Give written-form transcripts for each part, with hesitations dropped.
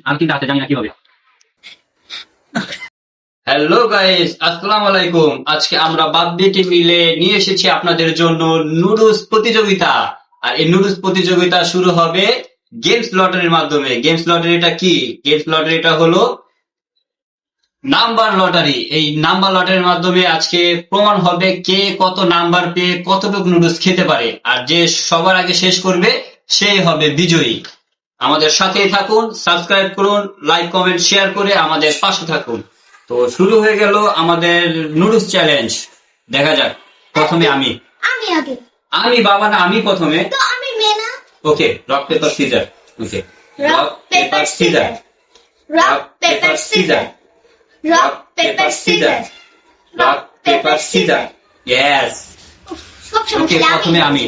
আর কি আছে জানি না কি হবে। হ্যালো গাইস, আসসালামু আলাইকুম। আজকে আমরা বাপ্পিটি মিলে নিয়ে এসেছি আপনাদের জন্য নুডলস প্রতিযোগিতা। আর এই নুডলস প্রতিযোগিতা শুরু হবে গেমস লটারির মাধ্যমে। গেমস লটারিটা কি? গেমস লটারিটা হলো নাম্বার লটারি। এই নাম্বার লটারির মাধ্যমে আজকে প্রমাণ হবে কে কত নাম্বার পেয়ে কতটুকু নুডলস খেতে পারে, আর যে সবার আগে শেষ করবে সেই হবে বিজয়ী। আমাদের সাথেই থাকুন, সাবস্ক্রাইব করুন, লাইক কমেন্ট শেয়ার করে আমাদের পাশে থাকুন। তো শুরু হয়ে গেল আমাদের নুডলস চ্যালেঞ্জ। দেখা যাক। প্রথমে আমি আমি আগে আমি বাবা না, আমি প্রথমে। তো আমি মেনা। Okay, rock paper scissor. Okay, rock paper scissor, rock paper scissor, rock paper scissor, rock paper scissor. Yes. সব ওকে, সময় প্রথমে আমি।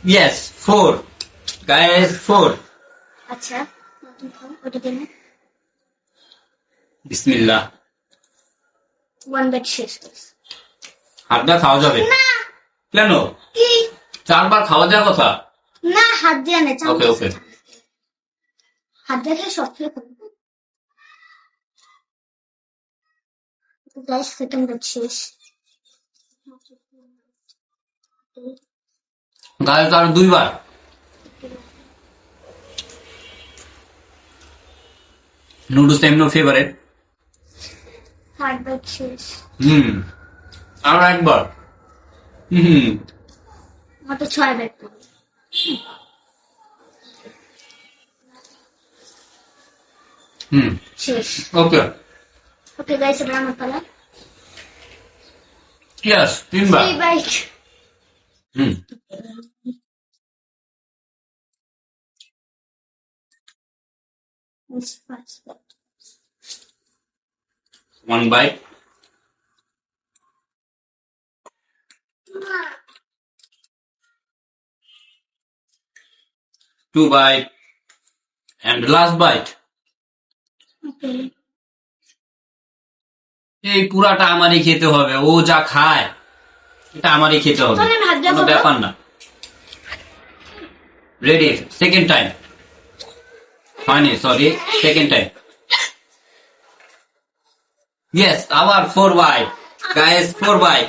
Yes, 4 guys, 4। আচ্ছা ওটা দিন। বিসমিল্লাহ। ওয়ান বেড শেষ। হাতটা খাওয়া যাবে না কেন? কি? 4 বার খাওয়া যাওয়ার কথা। না হাত দিয়ে না। ওকে ওকে। হাত দিয়ে সব খেয়ে ফেলবো। গাইস সেকেন্ড বেড শেষ। গাইস আর 2 বার। নুডলস এমনি ফেভারিট। থার্ড বেড শেষ। আর একবার। মাত্র 6 বেড শেষ। ওকে। ওকে গাইস এবার আমার পালা। Yes, 3 bar. 3 byte. First bite. 1 bite. 2 bite. And the last bite. Okay. এই পুরাটা আমারই খেতে হবে। ও যা খায় এটা আমারই খেতে হবে, তাহলে আমি হাত দিয়ে কোনো খাবো? ব্যাপার না। Ready, second time. হয়নি, সরি, সেকেন্ড টাইম। ইয়েস, আবার 4 বাইট গাইস, 4 বাইট।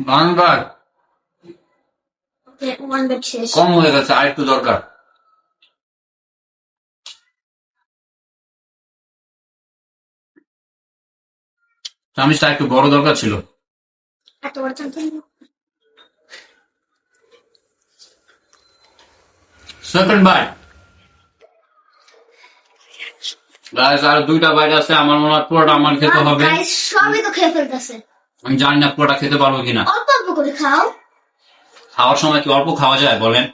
বারবার Okay, one bed শেষ। কম হয়ে গেছে, আর একটু দরকার। চামিচটা একটু বড় দরকার ছিল। এত বড় চামচ নিবো? সেকেন্ড বাইট গাইস, আর 2টা বাইট আছে। আমার মনে হয় পুরোটা আমার খেতে হবে। গাইস সবই তো খেয়ে ফেলতেছে। আমি জানি না পুরোটা খেতে পারবো কিনা। অল্প অল্প করে খাও। খাওয়ার সময় কি অল্প খাওয়া যায় বলেন?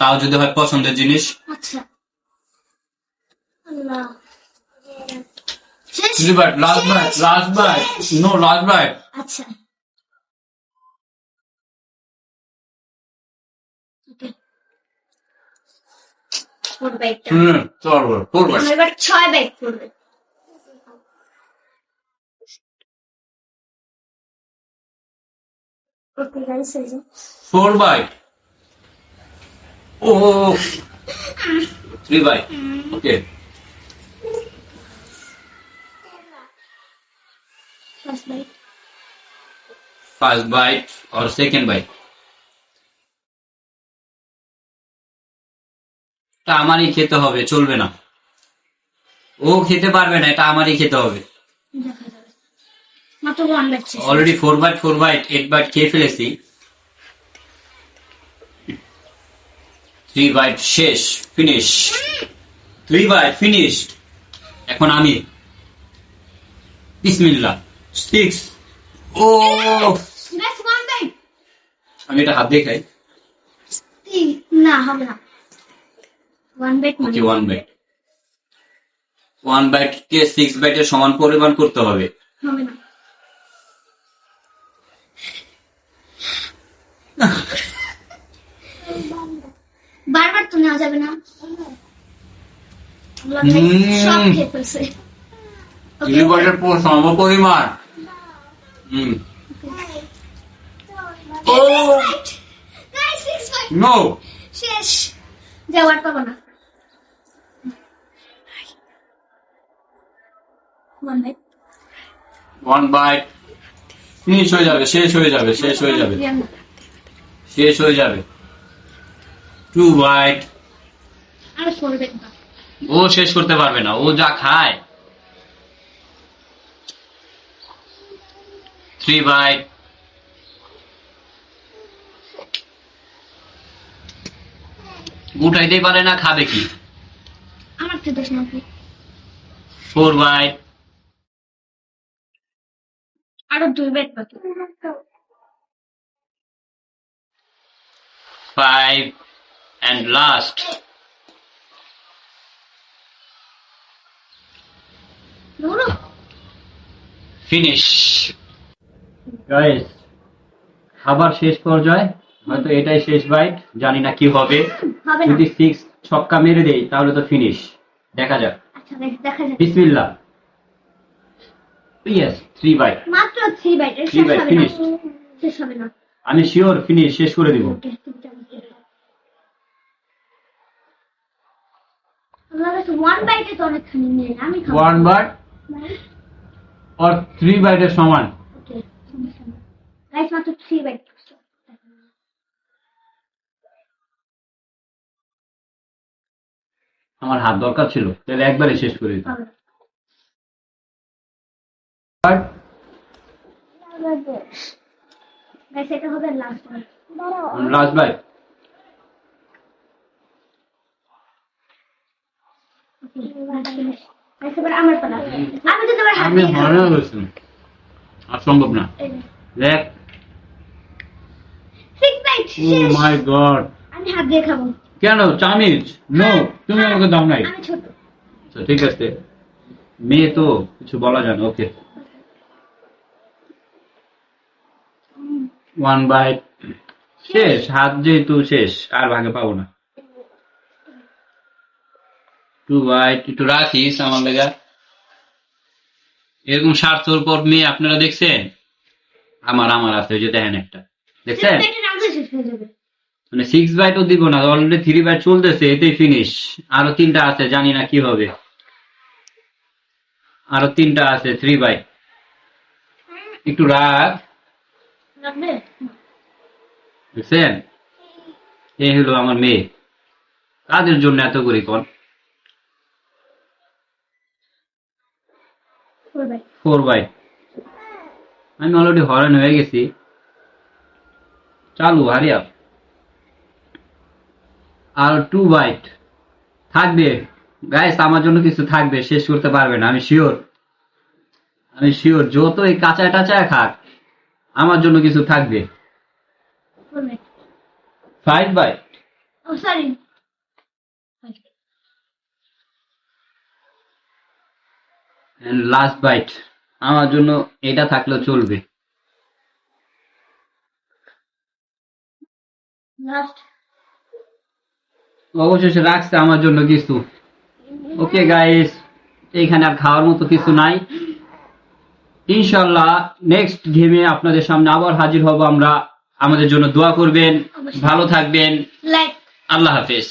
তাও যদি হয় পছন্দের জিনিস। আচ্ছা আল্লাহ শেষ। 3 bite, last bite, last bite, no last bite. আচ্ছা ওকে 4 বাইট। চলো 4 বাইট। আমার এবার 6 বাইট পড়বে। ওকে গাইস এই যে 4 বাইট। ও 3 বাইট। ওকে, ফার্স্ট বাইট। ফার্স্ট বাইট আর সেকেন্ড বাইট। এটা আমারই খেতে হবে, চলবে না। ও খেতে পারবে না, এটা আমারই খেতে হবে। দেখা যাবে। মাত্র 1 বাইট শেষ। অলরেডি 4 বাইট 4 বাইট 8 বাইট খেয়ে ফেলেছি। 3 বাইট শেষ, ফিনিশ। 3 byte finished. এখন আমি। বিসমিল্লাহ। 6। ও গাইস 1 বাইট। আমি এটা হাত দিয়ে খাই। না হবে না। 1 বাইট ওকে, 1 বাইট। 1 বাইট কে 6 বাইটের সমান পরিমাণ করতে হবে। হবে না। বারবার তো নেওয়া যাবে না। সব খেয়ে ফেলছে। 3 বাইটের সম পরিমাণ। Guys, 6 bite. নো শেষ যাওয়ার পাবো না One bite. One bite finish হয়ে যাবে, শেষ হয়ে যাবে, শেষ হয়ে যাবে, শেষ হয়ে যাবে। Two byte. আর 4 bite না। ও শেষ করতে পারবে না, ও যা খায়। Three byte. উঠাইতেই পারে না, খাবে কি? আমার তো দোষ নাকি ফোর বাইট। আরো 2 bite বাকি ফাইভ অ্যান্ড লাস্ট। ধরো ফিনিশ। গাইস, খাবার শেষ পর্যায়ে, হয়তো এটাই শেষ বাইট, জানি না কি হবে। হবে না যদি 6 ছক্কা মেরে দেই তাহলে তো ফিনিশ। দেখা যাক। আচ্ছা guys, দেখা যাক বিসমিল্লাহ। Yes, 3 bite. মাত্র 3 bite এর Three শেষ bite, হবে না finished. শেষ হবে না আমি শিওর ফিনিশ, শেষ করে দিব। ওকে তুমি চামচ দিয়ে দাও। আমার কাছে 1 bite এ তো অনেকখানি নেই আমি খাবো ওয়ান বাইট আর 3 বাইটের সমান। ওকে গাইস মাত্র 3 bite আমার হাত দরকার ছিল, তাহলে একবারে শেষ করে দিতাম। হবে গাইস এটা হবে last one last bite. Guys এবার আমার পালা আমি তো তোমার হাত আমি দিয়ে হরে খাবো। গেছি, আর সম্ভব না। এই যে, দেখ, 6 bite ও শেষ মাই গড। আমি হাত দিয়ে খাবো কেন চামিচ? নো, তুমি আমাকে দাও নাই। আমি ছোট আচ্ছা, ঠিক আছে, মেয়ে তো কিছু বলা যায় না। ওকে, ওয়ান বাইট শেষ। হাত যেহেতু শেষ, আর ভাগে পাবো না। টু বাইট, একটু রাখিস আমার লেগা। এরকম স্বার্থর পর মেয়ে আপনারা দেখছেন? আমার আছে, ওই যে দেখেন একটা, 6 দেখছেন? bite এর আগে শেষ হয়ে যাবে মানে 6 বাইটও দিব না, অলরেডি 3 বাইট চলতেছে, এতেই ফিনিশ। আরো 3টা আছে, জানি না কি হবে। আরো 3টা আছে, 3 বাইট। একটু রাখ, লাগবে দেখছেন? এই হলো আমার মেয়ে। কাদের জন্য এত করি কন? 4 bite 4 বাইট। আমি অলরেডি হরেন হয়ে গেছি। চালু, হারিয়া। আর 2 বাইট থাকবে গাইস, আমার জন্য কিছু থাকবে, শেষ করতে পারবে না, আমি শিওর। আমি শিওর, যতই কাঁচায় টাচায় খাক, আমার জন্য কিছু থাকবে। 4 bite 5 বাইট ও সরি এন্ড লাস্ট বাইট। আমার জন্য এটা থাকলেও চলবে। লাস্ট অবশেষে রাখছে আমার জন্য কিছু। ওকে গাইস, এইখানে আর খাওয়ার মতো কিছু নাই। ইনশাল্লাহ নেক্সট গেমে আপনাদের সামনে আবার হাজির হব আমরা। আমাদের জন্য দোয়া করবেন, ভালো থাকবেন। লাইক আল্লাহ হাফেজ।